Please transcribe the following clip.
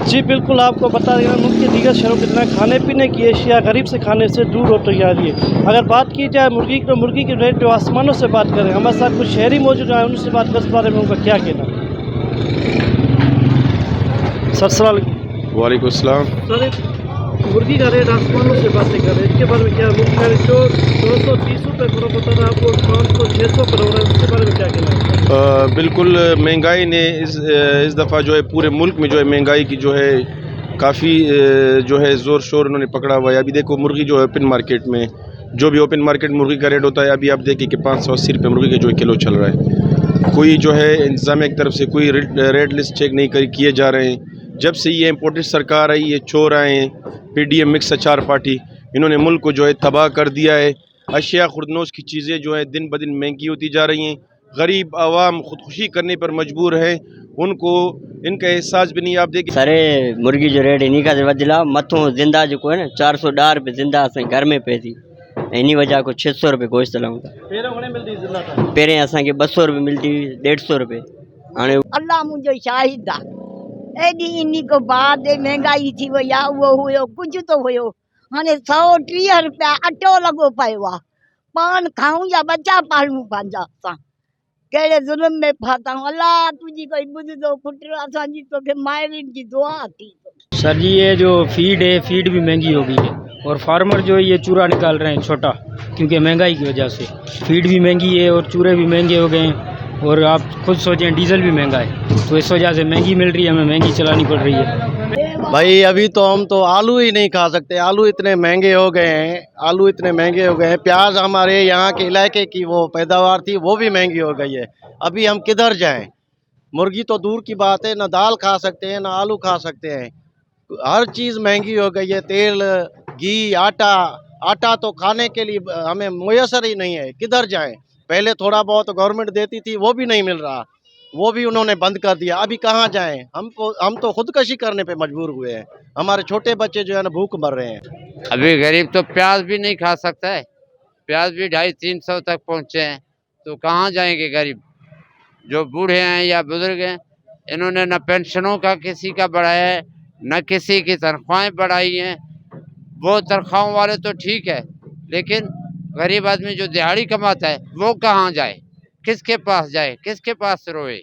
जी बिल्कुल, आपको बता दें मुल्क के दीगर शहरों की तरह खाने पीने की एशिया गरीब से खाने से दूर होती जा रही है। अगर बात की जाए मुर्गी तो मुर्गी की रेट जो आसमानों से बात करें, हमारे साथ कुछ शहरी मौजूद हैं, उनसे बात कर इस बारे में उनका क्या कहना है। सर अस्सलाम वालेकुम। वालेकुम अस्सलाम। सर मुर्गी का रेट आसमानों से बातें कर रहे हैं, इसके बारे में क्या मुर्गी का रेट जो 230 रुपये करोड़ बता रहा है आपको 500-600 करोड़ है, उसके बारे में क्या कहना है। बिल्कुल महंगाई ने इस दफ़ा जो है पूरे मुल्क में जो है महंगाई की जो है काफ़ी जो है ज़ोर शोर उन्होंने पकड़ा हुआ है। अभी देखो मुर्गी जो है ओपन मार्केट में जो भी ओपन मार्केट मुर्गी का रेट होता है, अभी आप देखिए कि 580 रुपये मुर्गी का जो है किलो चल रहा है। कोई जो है इंतज़ामिया की तरफ से कोई रेट लिस्ट चेक नहीं किए जा रहे हैं। जब से ये इम्पोर्टेड सरकार आई, ये चोर आए हैं, PDM मिक्स अचार पार्टी, इन्होंने मुल्क को जो है तबाह कर दिया है। अशिया खुर्दनोश की चीज़ें जो है दिन ब दिन महंगी होती जा रही हैं। गरीब आवाम खुदकुशी करने पर मजबूर है, उनको इनका एहसास भी नहीं। आप देखिए सारे मुर्गी जो रेट इन्हीं का वधिला मथों जिंदा जो है ना 410 रुपये जिंदा असां घर में पे थी, इन वजह को 600 रुपये गोश्त हलाऊं था। पहिरें असांखे 200 रुपये मिलती हुई 150 रुपये। हाणे अल्लाह मुंहिंजो शाहिद आहे, एॾी इन को बाद महांगाई थी वई आहे, उहो हुयो कुझु त हुयो, हाणे 130 रुपया अटो लॻो पियो आहे। पान खाऊं या बचा पालूं पंहिंजा, असां कहिड़े ज़ुल्म में फाथा आहियूं। अल्लाह तुंहिंजी कोई ॿुधंदो पुट, असांजी तोखे माइरिन जी दुआ थी। सर जी ये जो फीड है, फीड भी महंगी हो गई है और फार्मर जो है ये चूरा निकाल रहे हैं छोटा, क्योंकि महंगाई की वजह से फीड भी महंगी है और चूरे भी महंगे हो गए हैं। और आप खुद सोचें डीजल भी महंगा है, तो इस वजह से महंगी मिल रही है, हमें महंगी चलानी पड़ रही है। भाई अभी तो हम तो आलू ही नहीं खा सकते, आलू इतने महंगे हो गए हैं, आलू इतने महंगे हो गए हैं। प्याज हमारे यहाँ के इलाके की वो पैदावार थी, वो भी महंगी हो गई है। अभी हम किधर जाएं? मुर्गी तो दूर की बात है, ना दाल खा सकते हैं ना आलू खा सकते हैं। हर चीज़ महंगी हो गई है, तेल, घी, आटा तो खाने के लिए हमें मुयसर ही नहीं है। किधर जाएं? पहले थोड़ा बहुत गवर्नमेंट देती थी, वो भी नहीं मिल रहा, वो भी उन्होंने बंद कर दिया। अभी कहाँ जाएं? हम तो खुदकशी करने पे मजबूर हुए हैं। हमारे छोटे बच्चे जो है ना भूख मर रहे हैं। अभी गरीब तो प्याज भी नहीं खा सकता है, प्याज भी 250-300 तक पहुँचे हैं, तो कहाँ जाएंगे गरीब। जो बूढ़े हैं या बुजुर्ग हैं, इन्होंने न पेंशनों का किसी का बढ़ाया है, न किसी की तनख्वाहें बढ़ाई हैं। वो तनख्वाहों वाले तो ठीक है, लेकिन गरीब आदमी जो दिहाड़ी कमाता है वो कहाँ जाए, किसके पास जाए, किसके पास रोए।